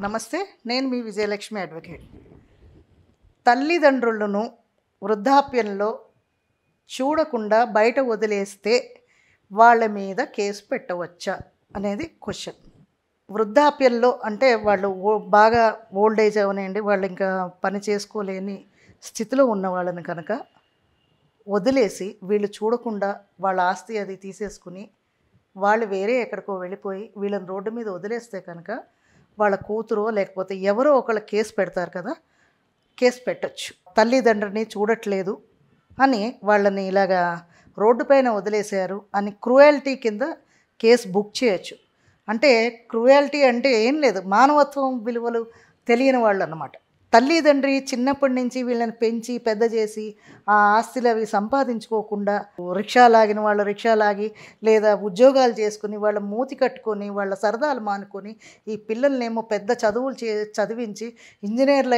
నమస్తే. నేను మీ విజయలక్ష్మి అడ్వకేట్. తల్లిదండ్రులను వృద్ధాప్యంలో చూడకుండా బయట వదిలేస్తే వాళ్ళ మీద కేసు పెట్టవచ్చా అనేది క్వశ్చన్. వృద్ధాప్యంలో అంటే వాళ్ళు బాగా ఓల్డ్ ఏజ్ అవనండి, వాళ్ళు ఇంకా పని చేసుకోలేని స్థితిలో ఉన్న వాళ్ళని కనుక వదిలేసి వీళ్ళు చూడకుండా వాళ్ళ ఆస్తి అది తీసేసుకుని వాళ్ళు వేరే ఎక్కడికో వెళ్ళిపోయి వీళ్ళని రోడ్డు మీద వదిలేస్తే కనుక వాళ్ళ కూతురో లేకపోతే ఎవరో ఒకళ్ళ కేసు పెడతారు కదా, కేసు పెట్టచ్చు. తల్లిదండ్రిని చూడట్లేదు అని వాళ్ళని ఇలాగా రోడ్డు పైన వదిలేశారు అని క్రూయల్టీ కింద కేసు బుక్ చేయొచ్చు. అంటే క్రూయల్టీ అంటే ఏం లేదు, మానవత్వం విలువలు తెలియని వాళ్ళు అన్నమాట. తల్లిదండ్రి చిన్నప్పటి నుంచి వీళ్ళని పెంచి పెద్ద చేసి ఆ ఆస్తులు అవి సంపాదించుకోకుండా రిక్షా లాగిన వాళ్ళు రిక్షా లాగి లేదా ఉద్యోగాలు చేసుకుని వాళ్ళ మూతి కట్టుకొని వాళ్ళ సరదాలు మానుకొని ఈ పిల్లల్నేమో పెద్ద చదువులు చదివించి ఇంజనీర్లు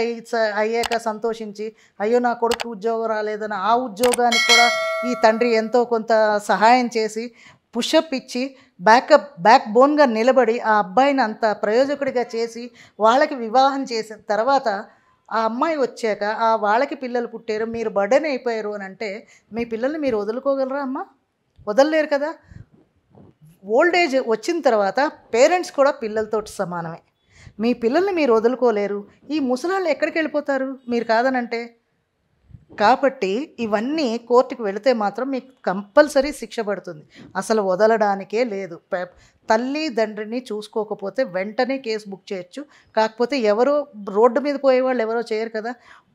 అయ్యాక సంతోషించి అయ్యో నా కొడుకు ఉద్యోగం రాలేదని ఆ ఉద్యోగానికి కూడా ఈ తండ్రి ఎంతో కొంత సహాయం చేసి పుషప్ ఇచ్చి బ్యాక్ బోన్గా నిలబడి ఆ అబ్బాయిని అంత ప్రయోజకుడిగా చేసి వాళ్ళకి వివాహం చేసిన తర్వాత ఆ అమ్మాయి వచ్చాక వాళ్ళకి పిల్లలు పుట్టారు, మీరు బర్డెన్ అయిపోయారు అని అంటే మీ పిల్లల్ని మీరు వదులుకోగలరా అమ్మ? వదలలేరు కదా. ఓల్డ్ ఏజ్ వచ్చిన తర్వాత పేరెంట్స్ కూడా పిల్లలతో సమానమే. మీ పిల్లల్ని మీరు వదులుకోలేరు, ఈ ముసలాళ్ళు ఎక్కడికి వెళ్ళిపోతారు మీరు కాదనంటే? కాబట్టి ఇవన్నీ కోర్టుకు వెళితే మాత్రం మీకు కంపల్సరీ శిక్ష పడుతుంది. అసలు వదలడానికే లేదు. తల్లిదండ్రిని చూసుకోకపోతే వెంటనే కేసు బుక్ చేయొచ్చు. కాకపోతే ఎవరో రోడ్డు మీద పోయేవాళ్ళు ఎవరో చేయరు కదా,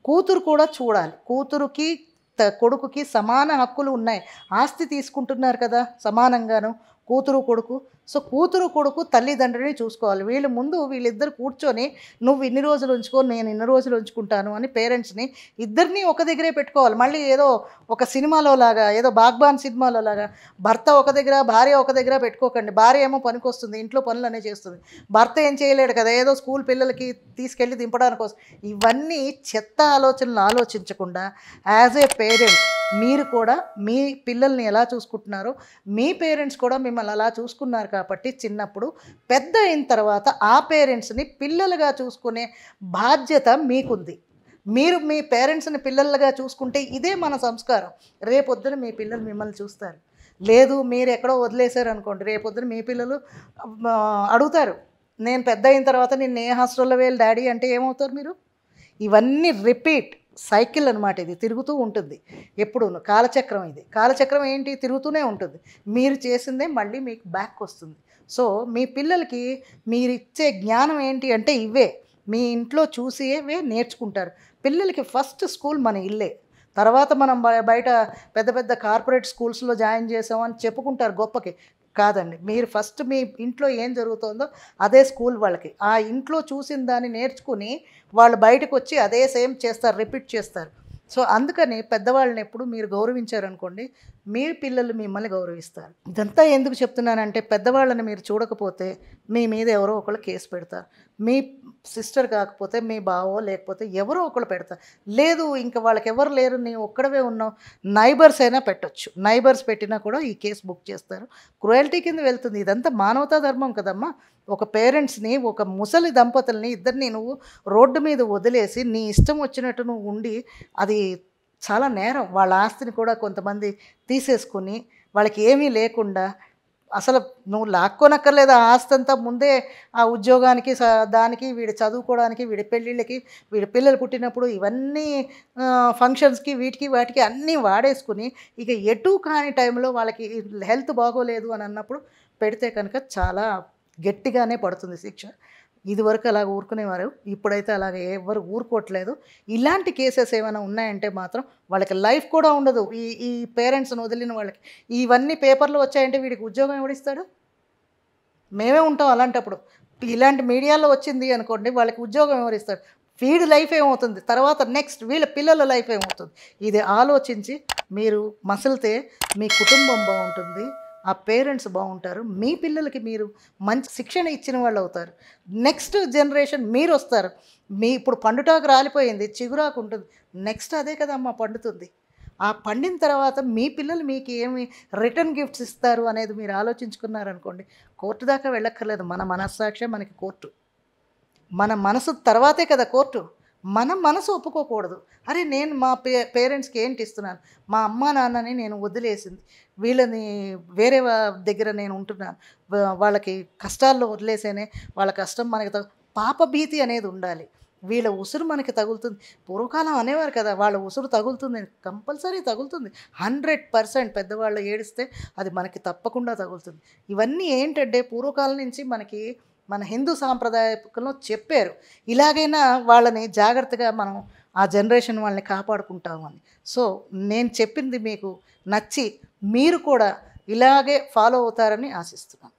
కూతురు కూడా చూడాలి. కూతురుకి కొడుకుకి సమాన హక్కులు ఉన్నాయి. ఆస్తి తీసుకుంటున్నారు కదా సమానంగాను కూతురు కొడుకు. సో కూతురు కొడుకు తల్లిదండ్రిని చూసుకోవాలి. వీళ్ళిద్దరు కూర్చొని నువ్వు ఇన్ని రోజులు ఉంచుకో నేను ఇన్ని రోజులు ఉంచుకుంటాను అని పేరెంట్స్ని ఇద్దరినీ ఒక దగ్గరే పెట్టుకోవాలి. మళ్ళీ ఏదో ఒక సినిమాలో లాగా, ఏదో బాగ్బాన్ సినిమాలో లాగా భర్త ఒక దగ్గర భార్య ఒక దగ్గర పెట్టుకోకండి. భార్య ఏమో పనికి వస్తుంది, ఇంట్లో పనులు అనే చేస్తుంది, భర్త ఏం చేయలేడు కదా, ఏదో స్కూల్ పిల్లలకి తీసుకెళ్ళి దింపడానికి కోసం. ఇవన్నీ చెత్త ఆలోచనలు ఆలోచించకుండా యాజ్ ఏ పేరెంట్ మీరు కూడా మీ పిల్లల్ని ఎలా చూసుకుంటున్నారో మీ పేరెంట్స్ కూడా మిమ్మల్ని అలా చూసుకున్నారు కాబట్టి చిన్నప్పుడు పెద్ద అయిన తర్వాత ఆ పేరెంట్స్ని పిల్లలుగా చూసుకునే బాధ్యత మీకుంది. మీరు మీ పేరెంట్స్ని పిల్లలుగా చూసుకుంటే ఇదే మన సంస్కారం. రేపొద్దున మీ పిల్లలు మిమ్మల్ని చూస్తారు. లేదు మీరు ఎక్కడో వదిలేశారు అనుకోండి, రేపొద్దున మీ పిల్లలు అడుగుతారు, నేను పెద్ద అయిన తర్వాత నేను ఏ హాస్టల్లో వెళ్ళి డాడీ అంటే ఏమవుతారు మీరు? ఇవన్నీ రిపీట్ సైకిల్ అనమాట. ఇది తిరుగుతూ ఉంటుంది ఎప్పుడు, కాలచక్రం. ఇది కాలచక్రం ఏంటి, తిరుగుతూనే ఉంటుంది. మీరు చేసిందే మళ్ళీ మీకు బ్యాక్ వస్తుంది. సో మీ పిల్లలకి మీరు ఇచ్చే జ్ఞానం ఏంటి అంటే ఇవే, మీ ఇంట్లో చూసేవే నేర్చుకుంటారు. పిల్లలకి ఫస్ట్ స్కూల్ మన ఇల్లే. తర్వాత మనం బయట పెద్ద పెద్ద కార్పొరేట్ స్కూల్స్లో జాయిన్ చేసామని చెప్పుకుంటారు గొప్పకి. కాదండి, మీరు ఫస్ట్ మీ ఇంట్లో ఏం జరుగుతుందో అదే స్కూల్ వాళ్ళకి. ఆ ఇంట్లో చూసిన దాన్ని నేర్చుకుని వాళ్ళు బయటకు వచ్చి అదే సేమ్ చేస్తారు, రిపీట్ చేస్తారు. సో అందుకని పెద్దవాళ్ళని ఎప్పుడు మీరు గౌరవించారనుకోండి, మీ పిల్లలు మిమ్మల్ని గౌరవిస్తారు. ఇదంతా ఎందుకు చెప్తున్నానంటే పెద్దవాళ్ళని మీరు చూడకపోతే మీ మీద ఎవరో ఒకళ్ళు కేసు పెడతారు. మీ సిస్టర్ కాకపోతే మీ బావో లేకపోతే ఎవరో ఒకళ్ళు పెడతారు. లేదు ఇంకా వాళ్ళకి ఎవరు లేరు, నీ ఒక్కడవే ఉన్నావు, నైబర్స్ అయినా పెట్టచ్చు. నైబర్స్ పెట్టినా కూడా ఈ కేసు బుక్ చేస్తారు. క్రూయల్టీ కింద వెళ్తుంది. ఇదంతా మానవతా ధర్మం కదమ్మా. ఒక పేరెంట్స్ని, ఒక ముసలి దంపతుల్ని ఇద్దరిని నువ్వు రోడ్డు మీద వదిలేసి నీ ఇష్టం వచ్చినట్టు నువ్వు ఉండి అది చాలా నేరం. వాళ్ళ ఆస్తిని కూడా కొంతమంది తీసేసుకొని వాళ్ళకి ఏమీ లేకుండా, అసలు నువ్వు లాక్కోనక్కర్లేదు ఆ ఆస్తి అంతా, ముందే ఆ ఉద్యోగానికి దానికి వీడి చదువుకోవడానికి వీడి పెళ్ళిళ్ళకి వీడి పిల్లలు పుట్టినప్పుడు ఇవన్నీ ఫంక్షన్స్కి వీటికి వాటికి అన్నీ వాడేసుకుని ఇక ఎటు కాని టైంలో వాళ్ళకి హెల్త్ బాగోలేదు అని అన్నప్పుడు పెడితే కనుక చాలా గట్టిగానే పడుతుంది శిక్ష. ఇదివరకు అలా ఊరుకునేవారు, ఇప్పుడైతే అలాగే ఎవరు ఊరుకోవట్లేదు. ఇలాంటి కేసెస్ ఏమైనా ఉన్నాయంటే మాత్రం వాళ్ళకి లైఫ్ కూడా ఉండదు. ఈ పేరెంట్స్ని వదిలిన వాళ్ళకి ఇవన్నీ పేపర్లు వచ్చాయంటే వీడికి ఉద్యోగం ఎవడిస్తాడు? మేమే ఉంటాం అలాంటప్పుడు. ఇలాంటి మీడియాలో వచ్చింది అనుకోండి, వాళ్ళకి ఉద్యోగం ఎవరిస్తాడు? వీడి లైఫ్ ఏమవుతుంది, తర్వాత నెక్స్ట్ వీళ్ళ పిల్లల లైఫ్ ఏమవుతుంది? ఇది ఆలోచించి మీరు మసలితే మీ కుటుంబం బాగుంటుంది, ఆ పేరెంట్స్ బాగుంటారు, మీ పిల్లలకి మీరు మంచి శిక్షణ ఇచ్చిన వాళ్ళు అవుతారు. నెక్స్ట్ జనరేషన్ మీరు వస్తారు. ఇప్పుడు పండుటాకు రాలిపోయింది, చిగురాకు ఉంటుంది, నెక్స్ట్ అదే కదమ్మా పండుతుంది. ఆ పండిన తర్వాత మీ పిల్లలు మీకు ఏమి రిటర్న్ గిఫ్ట్స్ ఇస్తారు అనేది మీరు ఆలోచించుకున్నారనుకోండి, కోర్టు దాకా వెళ్ళక్కర్లేదు. మన మనస్సాక్షే మనకి కోర్టు. మన మనసు తర్వాతే కదా కోర్టు. మనం మనసు ఒప్పుకోకూడదు. అరే నేను మా పేరెంట్స్‌కి ఏంటి ఇస్తున్నాను? మా అమ్మా నాన్నని నేను వదిలేసింది. వీళ్ళని వేరే దగ్గర నేను ఉంటున్నాను. వాళ్ళకి కష్టాల్లో వదిలేసేనే వాళ్ళ కష్టం మనకి పాపభీతి అనేది ఉండాలి. వీళ్ళ ఉసురు మనకి తగులుతుంది. పూర్వకాలం అనేవారు కదా! వాళ్ళ ఉసురు తగులుతుంది. కంపల్సరీ తగులుతుంది. 100% పెద్దవాళ్ళు ఏడిస్తే అది మనకి తప్పకుండా తగులుతుంది. ఇవన్నీ ఏంటంటే పూర్వకాలం నుంచి మనకి మన హిందూ సాంప్రదాయకంలో చెప్పారు. ఇలాగైనా వాళ్ళని జాగ్రత్తగా మనం ఆ జనరేషన్ వాళ్ళని కాపాడుకుంటామని. సో, నేను చెప్పింది మీకు నచ్చి మీరు కూడా ఇలాగే ఫాలో అవుతారని ఆశిస్తున్నాను.